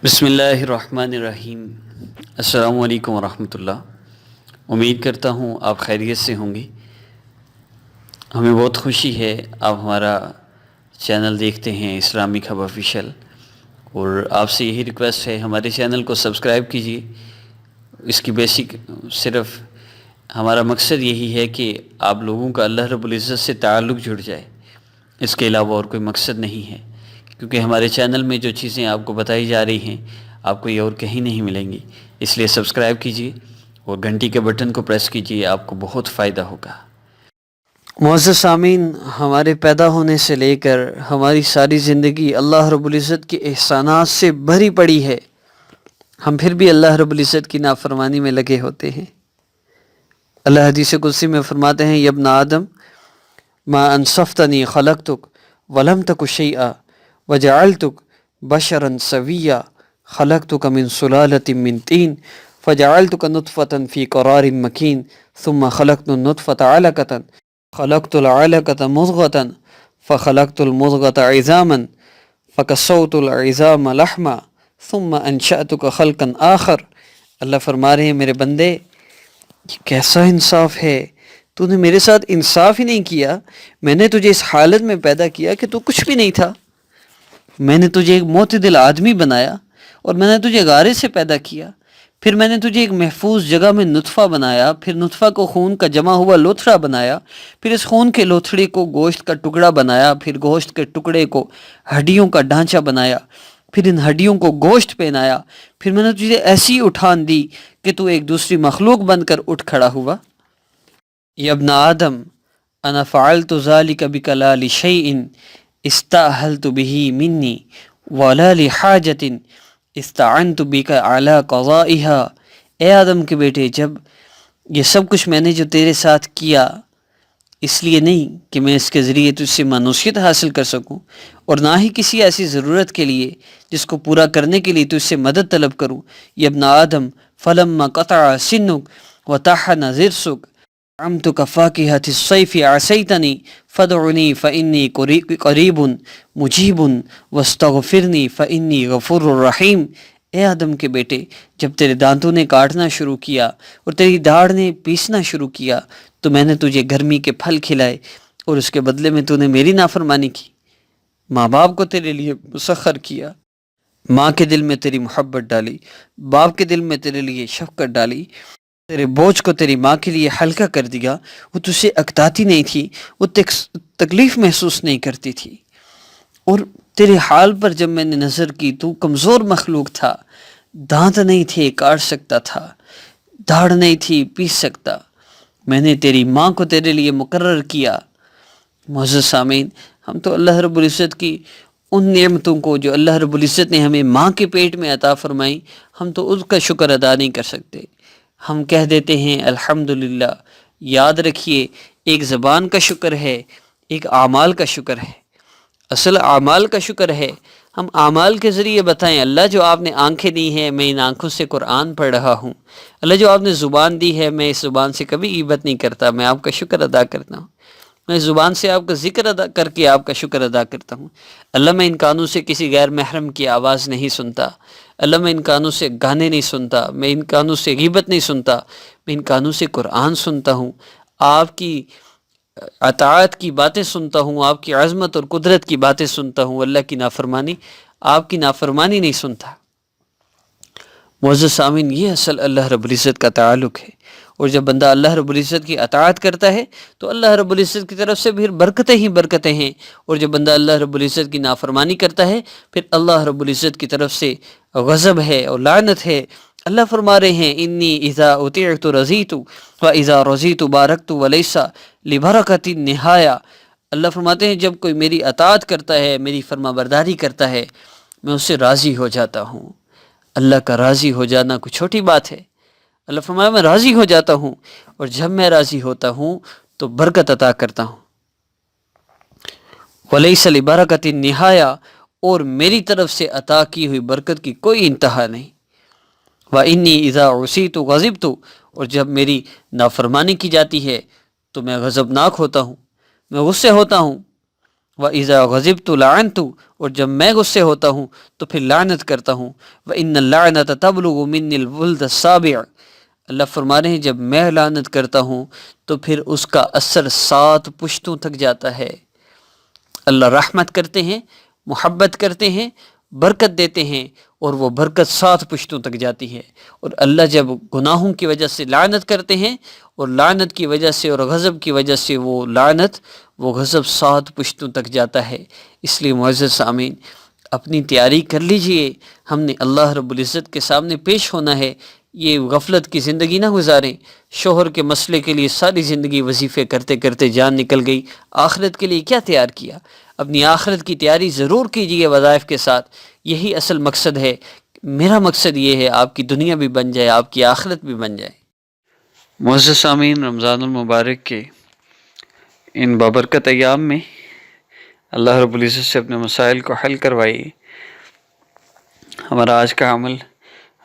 بسم اللہ الرحمن الرحیم۔ السلام علیکم ورحمۃ اللہ۔ امید کرتا ہوں آپ خیریت سے ہوں گے۔ ہمیں بہت خوشی ہے آپ ہمارا چینل دیکھتے ہیں اسلامک ہب آفیشیل، اور آپ سے یہی ریکویسٹ ہے ہمارے چینل کو سبسکرائب کیجیے۔ اس کی بیسک صرف ہمارا مقصد یہی ہے کہ آپ لوگوں کا اللہ رب العزت سے تعلق جڑ جائے، اس کے علاوہ اور کوئی مقصد نہیں ہے، کیونکہ ہمارے چینل میں جو چیزیں آپ کو بتائی جا رہی ہیں آپ کو یہ اور کہیں نہیں ملیں گی۔ اس لیے سبسکرائب کیجیے اور گھنٹی کے بٹن کو پریس کیجیے، آپ کو بہت فائدہ ہوگا۔ معزز سامعین، ہمارے پیدا ہونے سے لے کر ہماری ساری زندگی اللہ رب العزت کے احسانات سے بھری پڑی ہے، ہم پھر بھی اللہ رب العزت کی نافرمانی میں لگے ہوتے ہیں۔ اللہ حدیث قدسی میں فرماتے ہیں، یا ابن آدم ما انصفتنی خلقتک ولم تک شیئا وجعلتک بشرا سویا خلقتک من سلالۃ من طین فجعلتک نطفۃ فی قرار مکین ثم خلقت النطفۃ علقۃ خلقت العلقۃ مضغۃ فخلقت المضغۃ عظاما فکسوت العظام لحما ثم انشأتک خلقا آخر۔ اللہ فرما رہے ہیں، میرے بندے یہ کیسا انصاف ہے، تو نے میرے ساتھ انصاف ہی نہیں کیا۔ میں نے تجھے اس حالت میں پیدا کیا کہ تو کچھ بھی نہیں تھا، میں نے تجھے ایک معتدل آدمی بنایا، اور میں نے تجھے غارے سے پیدا کیا، پھر میں نے تجھے ایک محفوظ جگہ میں نطفہ بنایا، پھر نطفہ کو خون کا جمع ہوا لوتھڑا بنایا، پھر اس خون کے لوتھڑے کو گوشت کا ٹکڑا بنایا، پھر گوشت کے ٹکڑے کو ہڈیوں کا ڈھانچہ بنایا، پھر ان ہڈیوں کو گوشت پہنایا، پھر میں نے تجھے ایسی اٹھان دی کہ تو ایک دوسری مخلوق بن کر اٹھ کھڑا ہوا۔ یا ابن آدم انا فعلت ذلك بک لا لشیء استاہلت به منی ولا لحاجت استعنت بک علی قضائها۔ اے آدم کے بیٹے، جب یہ سب کچھ میں نے جو تیرے ساتھ کیا، اس لیے نہیں کہ میں اس کے ذریعے تجھ سے مانوسیت حاصل کر سکوں، اور نہ ہی کسی ایسی ضرورت کے لیے جس کو پورا کرنے کے لیے تجھ سے مدد طلب کروں۔ یا ابن آدم فلما قطع سنک وطحن ضرسک عمتک فاکہۃ الصیف عصیتنی فادعنی فانی قریب مجیب واستغفرنی فانی غفور الرحیم۔ اے آدم کے بیٹے، جب تیرے دانتوں نے کاٹنا شروع کیا اور تیری داڑھ نے پیسنا شروع کیا تو میں نے تجھے گرمی کے پھل کھلائے، اور اس کے بدلے میں تو نے میری نافرمانی کی۔ ماں باپ کو تیرے لیے مسخر کیا، ماں کے دل میں تیری محبت ڈالی، باپ کے دل میں تیرے لیے شفقت ڈالی، تیرے بوجھ کو تیری ماں کے لیے ہلکا کر دیا۔ وہ تجھ سے اکتاتی نہیں تھی، وہ تکلیف محسوس نہیں کرتی تھی، اور تیرے حال پر جب میں نے نظر کی تو کمزور مخلوق تھا، دانت نہیں تھے کاٹ سکتا تھا، داڑھ نہیں تھی پیس سکتا، میں نے تیری ماں کو تیرے لیے مقرر کیا۔ معزز سامعین، ہم تو اللہ رب العزت کی ان نعمتوں کو جو اللہ رب العزت نے ہمیں ماں کے پیٹ میں عطا فرمائی، ہم تو اس کا شکر ادا نہیں کر سکتے۔ ہم کہہ دیتے ہیں الحمدللہ۔ یاد رکھیے، ایک زبان کا شکر ہے، ایک اعمال کا شکر ہے۔ اصل اعمال کا شکر ہے، ہم اعمال کے ذریعے بتائیں اللہ جو آپ نے آنکھیں دی ہیں، میں ان آنکھوں سے قرآن پڑھ رہا ہوں۔ اللہ جو آپ نے زبان دی ہے، میں اس زبان سے کبھی غیبت نہیں کرتا، میں آپ کا شکر ادا کرتا ہوں۔ میں زبان سے آپ کا ذکر ادا کر کے آپ کا شکر ادا کرتا ہوں۔ اللہ، میں ان کانوں سے کسی غیر محرم کی آواز نہیں سنتا۔ اللہ، میں ان کانوں سے گانے نہیں سنتا، میں ان کانوں سے غیبت نہیں سنتا، میں ان کانوں سے قرآن سنتا ہوں، آپ کی اطاعت کی باتیں سنتا ہوں، آپ کی عظمت اور قدرت کی باتیں سنتا ہوں، اللہ کی نافرمانی، آپ کی نافرمانی نہیں سنتا۔ معزز سامعین، یہ اصل اللہ رب العزت کا تعلق ہے، اور جب بندہ اللہ رب العزت کی اطاعت کرتا ہے تو اللہ رب العزت کی طرف سے پھر برکتیں ہی برکتیں ہیں، اور جب بندہ اللہ رب العزت کی نافرمانی کرتا ہے پھر اللہ رب العزت کی طرف سے غضب ہے اور لعنت ہے۔ اللہ فرما رہے ہیں، انی اذا اطعت رضیت واذا رضیت بارکت ولیس لبرکۃ نہایہ۔ اللہ فرماتے ہیں، جب کوئی میری اطاعت کرتا ہے، میری فرما برداری کرتا ہے، میں اس سے راضی ہو جاتا ہوں۔ اللہ کا راضی ہو جانا کوئی چھوٹی بات ہے۔ اللہ فرمایا، میں راضی ہو جاتا ہوں، اور جب میں راضی ہوتا ہوں تو برکت عطا کرتا ہوں۔ ولیس لبرکۃ نہایہ، اور میری طرف سے عطا کی ہوئی برکت کی کوئی انتہا نہیں۔ وانی اذا عصیت غضبت، اور جب میری نافرمانی کی جاتی ہے تو میں غضبناک ہوتا ہوں، میں غصے ہوتا ہوں۔ وَإِذَا غَضِبْتُ لَعَنْتُ، اور جب میں غصے ہوتا ہوں تو پھر لعنت کرتا ہوں. وَإِنَّ اللَّعْنَةَ تَبْلُغُ مِنِّي الْوُلْدَ السَّابِعَ، اللہ فرما رہے ہیں جب میں لعنت کرتا ہوں تو پھر اس کا اثر 7 پشتوں تک جاتا ہے. اللہ رحمت کرتے ہیں، محبت کرتے ہیں، برکت دیتے ہیں، اور وہ برکت 7 پشتوں تک جاتی ہے. اور اللہ جب گناہوں کی وجہ سے لعنت کرتے ہیں، اور لعنت کی وجہ سے اور غضب کی وجہ سے وہ لعنت، وہ غضب 7 پشتوں تک جاتا ہے. اس لیے معزز سامعین، اپنی تیاری کر لیجئے، ہم نے اللہ رب العزت کے سامنے پیش ہونا ہے. یہ غفلت کی زندگی نہ گزاریں. شوہر کے مسئلے کے لیے ساری زندگی وظیفے کرتے کرتے جان نکل گئی، آخرت کے لیے کیا تیار کیا؟ اپنی آخرت کی تیاری ضرور کیجیے وظائف کے ساتھ. یہی اصل مقصد ہے. میرا مقصد یہ ہے آپ کی دنیا بھی بن جائے، آپ کی آخرت بھی بن جائے. معزز سامعین، رمضان المبارک کے ان بابرکت ایام میں اللہ رب العزت سے اپنے مسائل کو حل کروائیے. ہمارا آج کا عمل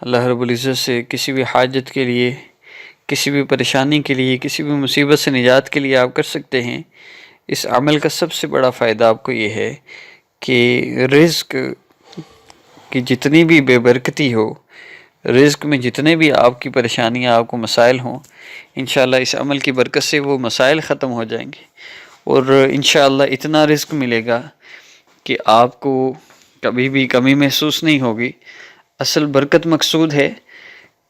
اللہ رب العزت سے کسی بھی حاجت کے لیے، کسی بھی پریشانی کے لیے، کسی بھی مصیبت سے نجات کے لیے آپ کر سکتے ہیں. اس عمل کا سب سے بڑا فائدہ آپ کو یہ ہے کہ رزق کی جتنی بھی بے برکتی ہو، رزق میں جتنے بھی آپ کی پریشانیاں، آپ کو مسائل ہوں، انشاءاللہ اس عمل کی برکت سے وہ مسائل ختم ہو جائیں گے، اور انشاءاللہ اتنا رزق ملے گا کہ آپ کو کبھی بھی کمی محسوس نہیں ہوگی. اصل برکت مقصود ہے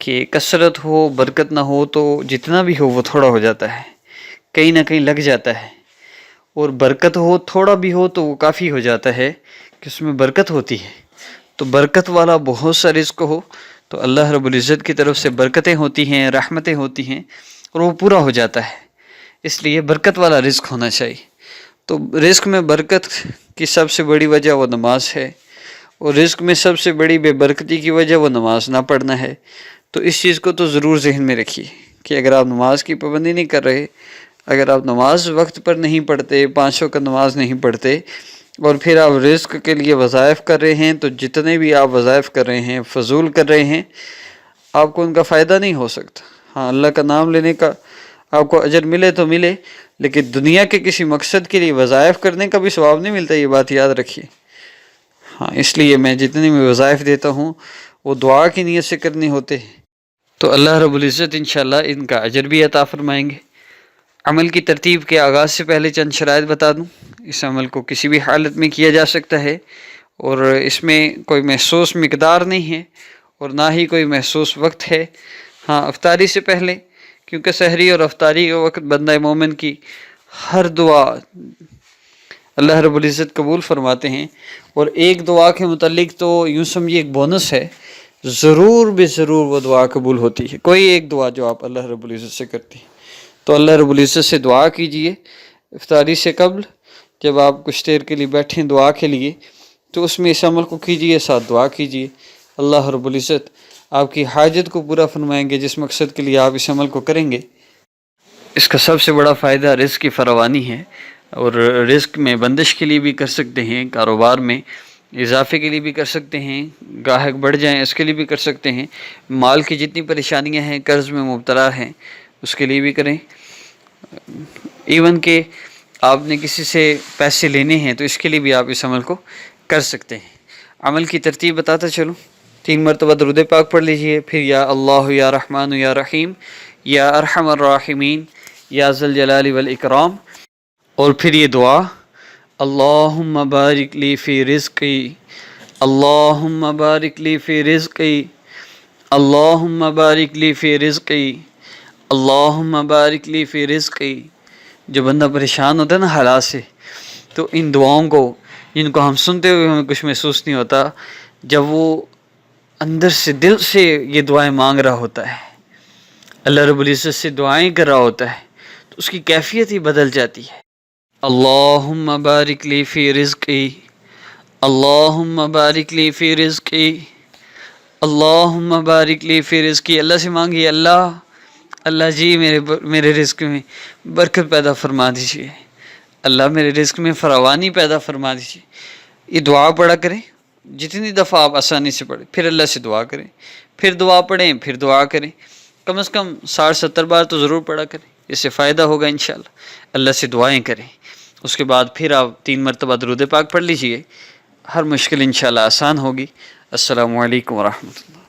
کہ کثرت ہو، برکت نہ ہو تو جتنا بھی ہو وہ تھوڑا ہو جاتا ہے، کہیں نہ کہیں لگ جاتا ہے. اور برکت ہو، تھوڑا بھی ہو تو وہ کافی ہو جاتا ہے کہ اس میں برکت ہوتی ہے. تو برکت والا بہت سا رزق ہو تو اللہ رب العزت کی طرف سے برکتیں ہوتی ہیں، رحمتیں ہوتی ہیں، اور وہ پورا ہو جاتا ہے. اس لیے برکت والا رزق ہونا چاہیے. تو رزق میں برکت کی سب سے بڑی وجہ وہ نماز ہے، اور رزق میں سب سے بڑی بے برکتی کی وجہ وہ نماز نہ پڑھنا ہے. تو اس چیز کو تو ضرور ذہن میں رکھیے کہ اگر آپ نماز کی پابندی نہیں کر رہے، اگر آپ نماز وقت پر نہیں پڑھتے، 5 وقت نماز نہیں پڑھتے، اور پھر آپ رزق کے لیے وظائف کر رہے ہیں، تو جتنے بھی آپ وظائف کر رہے ہیں، فضول کر رہے ہیں، آپ کو ان کا فائدہ نہیں ہو سکتا. ہاں، اللہ کا نام لینے کا آپ کو اجر ملے تو ملے، لیکن دنیا کے کسی مقصد کے لیے وظائف کرنے کا بھی ثواب نہیں ملتا، یہ بات یاد رکھیے. ہاں، اس لیے میں جتنے بھی وظائف دیتا ہوں وہ دعا کی نیت سے کرنے ہوتے ہیں، تو اللہ رب العزت انشاءاللہ ان کا اجر بھی عطا فرمائیں گے. عمل کی ترتیب کے آغاز سے پہلے چند شرائط بتا دوں. اس عمل کو کسی بھی حالت میں کیا جا سکتا ہے، اور اس میں کوئی محسوس مقدار نہیں ہے، اور نہ ہی کوئی محسوس وقت ہے. ہاں، افطاری سے پہلے، کیونکہ سحری اور افطاری کے وقت بندہ مومن کی ہر دعا اللہ رب العزت قبول فرماتے ہیں. اور ایک دعا کے متعلق تو یوں سمجھیے ایک بونس ہے، ضرور بے ضرور وہ دعا قبول ہوتی ہے. کوئی ایک دعا جو آپ اللہ رب العزت سے کرتے ہیں، تو اللہ رب العزت سے دعا کیجئے. افطاری سے قبل جب آپ کچھ دیر کے لیے بیٹھیں دعا کے لیے، تو اس میں اس عمل کو کیجئے، ساتھ دعا کیجئے. اللہ رب العزت آپ کی حاجت کو پورا فرمائیں گے جس مقصد کے لیے آپ اس عمل کو کریں گے. اس کا سب سے بڑا فائدہ رزق کی فراوانی ہے، اور رزق میں بندش کے لیے بھی کر سکتے ہیں، کاروبار میں اضافے کے لیے بھی کر سکتے ہیں، گاہک بڑھ جائیں اس کے لیے بھی کر سکتے ہیں، مال کی جتنی پریشانیاں ہیں، قرض میں مبتلا ہیں، اس کے لیے بھی کریں. ایون کہ آپ نے کسی سے پیسے لینے ہیں تو اس کے لیے بھی آپ اس عمل کو کر سکتے ہیں. عمل کی ترتیب بتاتا چلوں. 3 مرتبہ درود پاک پڑھ لیجئے، پھر یا اللہ یا رحمان یا رحیم یا ارحم الراحمین یا ذل جلال والاکرام، اور پھر یہ دعا اللہم بارک لی فی رزقی، اللہم بارک لی فی رزقی، اللہم بارک لی فی رزقی، اللہم بارک لی فی رزقی. جو بندہ پریشان ہوتا ہے نا حالات سے، تو ان دعاؤں کو، جن کو ہم سنتے ہوئے ہمیں کچھ محسوس نہیں ہوتا، جب وہ اندر سے دل سے یہ دعائیں مانگ رہا ہوتا ہے، اللہ رب العزت سے دعائیں کر رہا ہوتا ہے، تو اس کی کیفیت ہی بدل جاتی ہے. اللہم بارک لی فی رزقی، اللہم بارک لی فی رزقی، اللہم بارک لی فی رزقی. اللہ سے مانگیے، اللہ جی میرے رزق میں برکت پیدا فرما دیجیے، اللہ میرے رزق میں فراوانی پیدا فرما دیجیے. یہ دعا پڑھا کریں، جتنی دفعہ آپ آسانی سے پڑھیں، پھر اللہ سے دعا کریں، پھر دعا پڑھیں، پھر دعا کریں. کم از کم 60-70 بار تو ضرور پڑھا کریں، اس سے فائدہ ہوگا انشاءاللہ. اللہ سے دعائیں کریں، اس کے بعد پھر آپ 3 مرتبہ درود پاک پڑھ لیجئے، ہر مشکل انشاءاللہ آسان ہوگی۔ السلام علیکم ورحمۃ اللہ۔